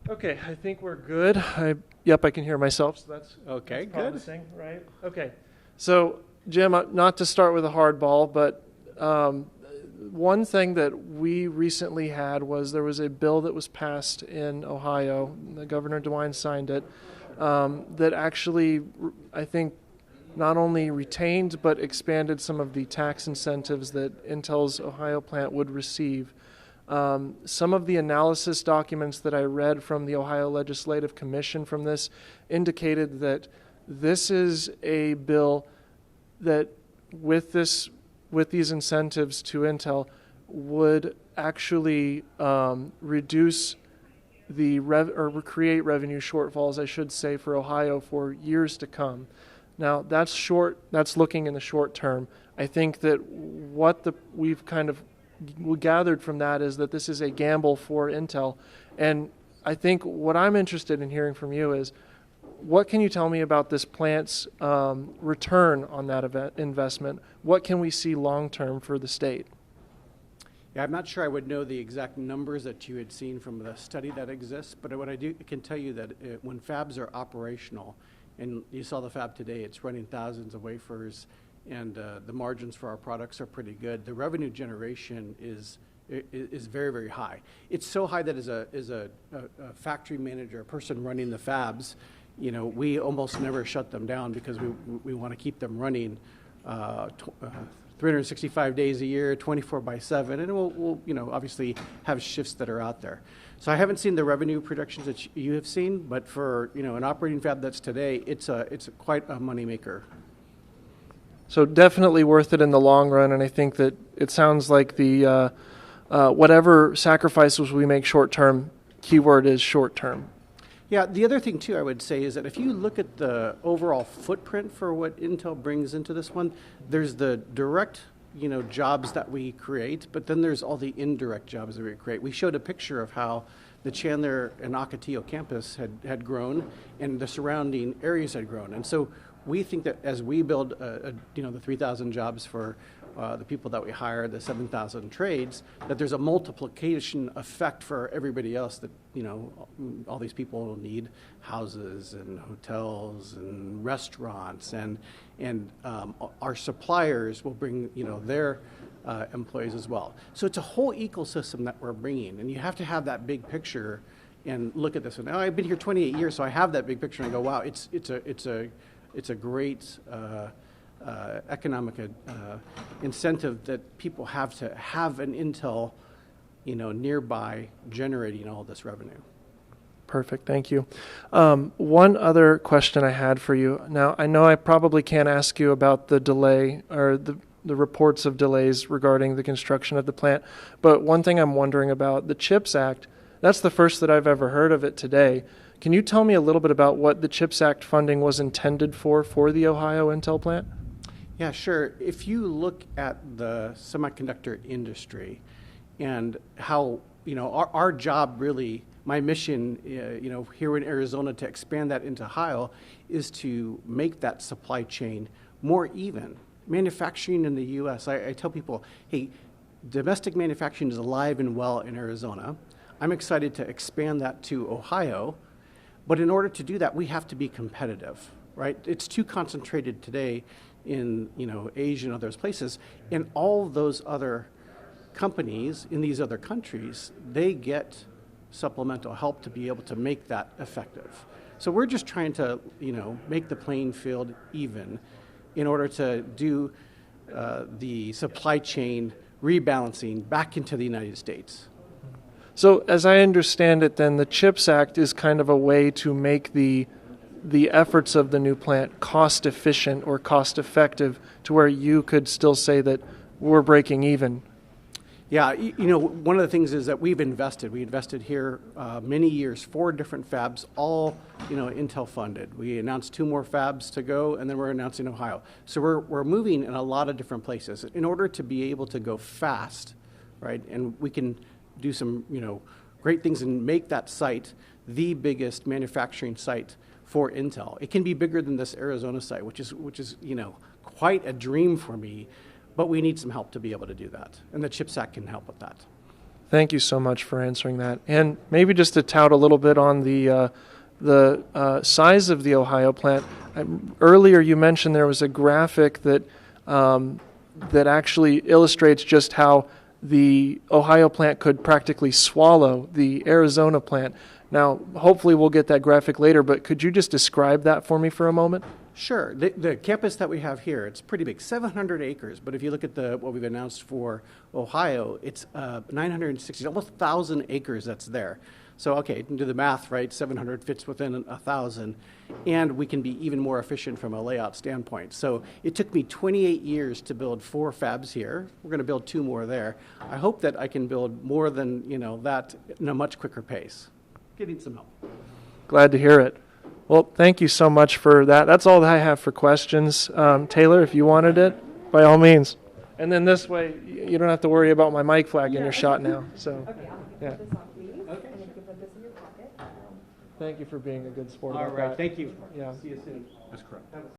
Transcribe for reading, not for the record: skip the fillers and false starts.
Okay, I think we're good. Yep, I can hear myself, so Okay, that's good. promising, right? Okay, so Jim, not to start with a hardball, but one thing that we recently had was there was a bill that was passed in Ohio. The Governor DeWine signed it. That actually, I think, not only retained but expanded some of the tax incentives that Intel's Ohio plant would receive. Some of the analysis documents that I read from the Ohio Legislative Commission from this indicated that this is a bill that, with these incentives to Intel, would actually reduce or create revenue shortfalls, I should say, for Ohio for years to come. Now, that's looking in the short term. I think that we've kind of gathered from that is that this is a gamble for Intel. And I think what I'm interested in hearing from you is, what can you tell me about this plant's return on that investment? What can we see long term for the state? Yeah, I'm not sure I would know the exact numbers that you had seen from the study that exists, but what I can tell you that when fabs are operational, and you saw the fab today, it's running thousands of wafers, and the margins for our products are pretty good. The revenue generation is very, very high. It's so high that as a factory manager, a person running the fabs, we almost never shut them down because we want to keep them running 365 days a year, 24/7, and we'll obviously have shifts that are out there. So I haven't seen the revenue projections that you have seen, but for an operating fab that's today, it's quite a moneymaker. So definitely worth it in the long run, and I think that it sounds like the whatever sacrifices we make short term, keyword is short term. Yeah, the other thing too I would say is that if you look at the overall footprint for what Intel brings into this one, there's the direct jobs that we create, but then there's all the indirect jobs that we create. We showed a picture of how the Chandler and Ocotillo campus had grown and the surrounding areas had grown. And so we think that as we build the 3,000 jobs for the people that we hire, the 7,000 trades, that there's a multiplication effect for everybody else that, all these people will need houses and hotels and restaurants, and our suppliers will bring, their employees as well. So it's a whole ecosystem that we're bringing, and you have to have that big picture and look at this. And I've been here 28 years, so I have that big picture, and I go, wow, it's a great economic incentive that people have to have an Intel, nearby generating all this revenue. Perfect, thank you. One other question I had for you. Now, I know I probably can't ask you about the delay or the reports of delays regarding the construction of the plant, but one thing I'm wondering about, the CHIPS Act, that's the first that I've ever heard of it today. Can you tell me a little bit about what the CHIPS Act funding was intended for the Ohio Intel plant? Yeah, sure. If you look at the semiconductor industry and how, our job really, my mission, here in Arizona to expand that into Ohio is to make that supply chain more even. Manufacturing in the U.S., I tell people, hey, domestic manufacturing is alive and well in Arizona. I'm excited to expand that to Ohio. But in order to do that, we have to be competitive, right? It's too concentrated today in Asia and other places. And all those other companies in these other countries, they get supplemental help to be able to make that effective. So we're just trying to make the playing field even in order to do the supply chain rebalancing back into the United States. So as I understand it, then the CHIPS Act is kind of a way to make the efforts of the new plant cost efficient or cost effective to where you could still say that we're breaking even. Yeah, one of the things is that we invested here many years, 4 different fabs, all Intel funded. We announced 2 more fabs to go, and then we're announcing Ohio. So we're moving in a lot of different places in order to be able to go fast, right? And we can do some great things and make that site the biggest manufacturing site for Intel. It can be bigger than this Arizona site, which is quite a dream for me, but we need some help to be able to do that, and the CHIPS Act can help with that. Thank you so much for answering that. And maybe just to tout a little bit on the size of the Ohio plant. Earlier, you mentioned there was a graphic that that actually illustrates just how the Ohio plant could practically swallow the Arizona plant. Now, hopefully, we'll get that graphic later. But could you just describe that for me for a moment? Sure. The campus that we have here, it's pretty big, 700 acres. But if you look at what we've announced for Ohio, it's 960, almost 1,000 acres that's there. So, okay, you can do the math, right? 700 fits within 1,000. And we can be even more efficient from a layout standpoint. So it took me 28 years to build 4 fabs here. We're going to build 2 more there. I hope that I can build more than that in a much quicker pace. Getting some help. Glad to hear it. Well, thank you so much for that. That's all that I have for questions. Taylor, if you wanted it, by all means. And then this way, you don't have to worry about my mic flag in your shot now. So, Okay, I'll yeah. put this on, please. Okay. And then you can put this in your pocket. Thank you for being a good sport All about right. that. Thank you. Yeah. See you soon. That's correct.